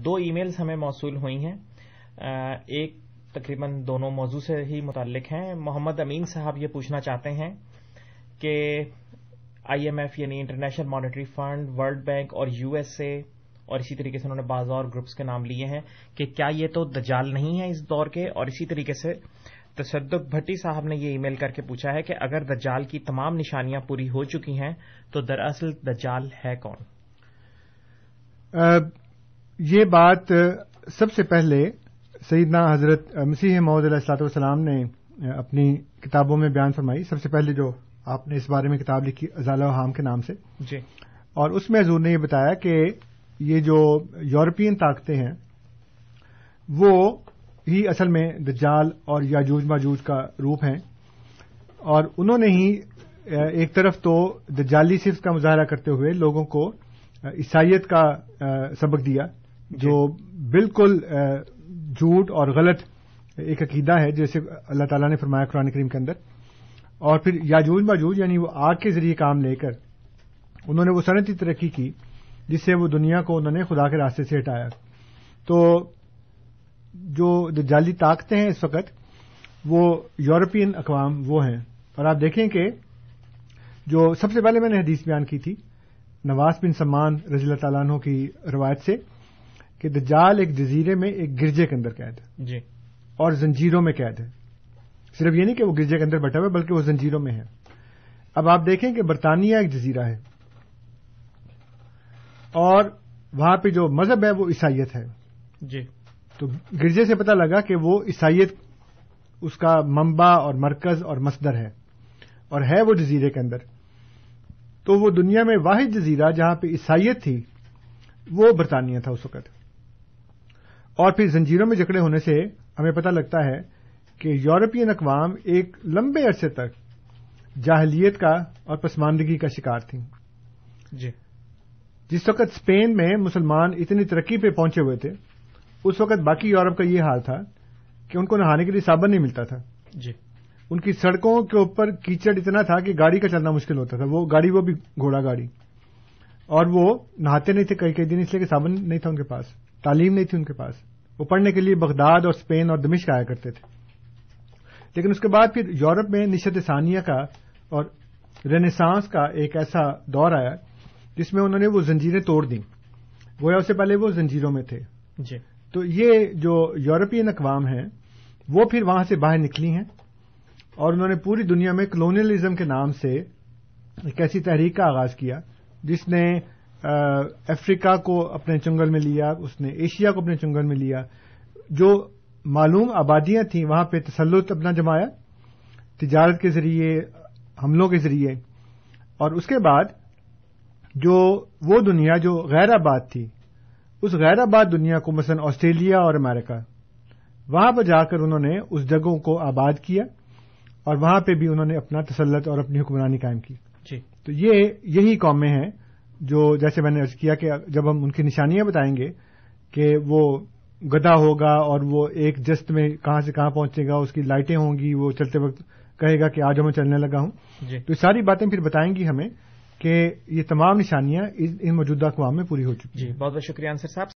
دو e mails ہمیں موصول ہوئی ہیں. ایک تقریباً دونوں موضوع سے ہی متعلق ہیں. محمد امین صاحب یہ پوچھنا چاہتے ہیں کہ آئی ایم ایف یعنی international monetary fund, world bank اور یو ایس اے اور اسی طریقے سے انہوں نے بعض اور گروپس کے نام لیے ہیں کہ کیا یہ تو دجال نہیں ہے اس دور کے. اور اسی طریقے سے تصدق بھٹی صاحب نے یہ ای میل کر کے پوچھا ہے کہ اگر دجال کی تمام نشانیاں پوری ہو چکی ہیں تو دراصل دجال ہے کون؟ یہ بات سب سے پہلے سیدنا حضرت مسیح موعود علیہ الصلوۃ والسلام نے اپنی کتابوں میں بیان فرمائی. سب سے پہلے جو آپ نے اس بارے میں کتاب لکھی ازالہ وہام کے نام سے جی، اور اس میں حضور نے یہ بتایا کہ یہ جو یورپین طاقتیں ہیں وہ ہی اصل میں دجال اور یاجوج ماجوج کا روپ ہیں، اور انہوں نے ہی ایک طرف تو دجالی صفت کا مظاہرہ کرتے ہوئے لوگوں کو عیسائیت کا سبق دیا جو بالکل جھوٹ اور غلط ایک عقیدہ ہے جیسے اللہ تعالیٰ نے فرمایا قرآن کریم کے اندر. اور پھر یاجوج ماجوج یعنی وہ آگ کے ذریعے کام لے کر انہوں نے وہ صنعتی ترقی کی جس سے وہ دنیا کو انہوں نے خدا کے راستے سے ہٹایا. تو جو دجالی طاقتیں ہیں اس وقت وہ یورپین اقوام وہ ہیں. اور آپ دیکھیں کہ جو سب سے پہلے میں نے حدیث بیان کی تھی نواس بن سمان رضی اللہ تعالیٰ عنہ کی روایت سے کہ دجال ایک جزیرے میں ایک گرجے کے اندر قید ہے جی، اور زنجیروں میں قید ہے. صرف یہ نہیں کہ وہ گرجے کے اندر بیٹھا ہوا ہے بلکہ وہ زنجیروں میں ہے. اب آپ دیکھیں کہ برطانیہ ایک جزیرہ ہے اور وہاں پہ جو مذہب ہے وہ عیسائیت ہے. جی، تو گرجے سے پتہ لگا کہ وہ عیسائیت اس کا منبع اور مرکز اور مصدر ہے اور ہے وہ جزیرے کے اندر. تو وہ دنیا میں واحد جزیرہ جہاں پہ عیسائیت تھی وہ برطانیہ تھا اس وقت. اور پھر زنجیروں میں جکڑے ہونے سے ہمیں پتہ لگتا ہے کہ یورپین اقوام ایک لمبے عرصے تک جاہلیت کا اور پسماندگی کا شکار تھیں. جی، جس وقت اسپین میں مسلمان اتنی ترقی پہ پہنچے ہوئے تھے اس وقت باقی یورپ کا یہ حال تھا کہ ان کو نہانے کے لیے صابن نہیں ملتا تھا. جی، ان کی سڑکوں کے اوپر کیچڑ اتنا تھا کہ گاڑی کا چلنا مشکل ہوتا تھا. وہ بھی گھوڑا گاڑی. اور وہ نہاتے نہیں تھے کئی دن اس لیے کہ صابن نہیں تھا ان کے پاس، تعلیم نہیں تھی ان کے پاس. وہ پڑھنے کے لیے بغداد اور اسپین اور دمشق آیا کرتے تھے. لیکن اس کے بعد پھر یورپ میں نشت ثانیہ کا اور رینیسانس کا ایک ایسا دور آیا جس میں انہوں نے وہ زنجیریں توڑ دیں. گویا اس سے پہلے وہ زنجیروں میں تھے. جی، تو یہ جو یورپین اقوام ہیں وہ پھر وہاں سے باہر نکلی ہیں اور انہوں نے پوری دنیا میں کلونیلزم کے نام سے ایک ایسی تحریک کا آغاز کیا جس نے افریقہ کو اپنے چنگل میں لیا، اس نے ایشیا کو اپنے چنگل میں لیا. جو معلوم آبادیاں تھیں وہاں پہ تسلط اپنا جمایا تجارت کے ذریعے، حملوں کے ذریعے. اور اس کے بعد جو وہ دنیا جو غیر آباد تھی اس غیر آباد دنیا کو مثلا آسٹریلیا اور امریکہ وہاں پر جا کر انہوں نے اس جگہوں کو آباد کیا اور وہاں پہ بھی انہوں نے اپنا تسلط اور اپنی حکمرانی قائم کی. جی، تو یہی قومیں ہیں جو جیسے میں نے عرض کیا کہ جب ہم ان کی نشانیاں بتائیں گے کہ وہ گدھا ہوگا اور وہ ایک جست میں کہاں سے کہاں پہنچے گا، اس کی لائٹیں ہوں گی، وہ چلتے وقت کہے گا کہ آج میں چلنے لگا ہوں. جی، تو یہ ساری باتیں پھر بتائیں گی ہمیں کہ یہ تمام نشانیاں ان موجودہ اقوام میں پوری ہو چکی ہیں. جی، بہت بہت شکریہ انصر صاحب.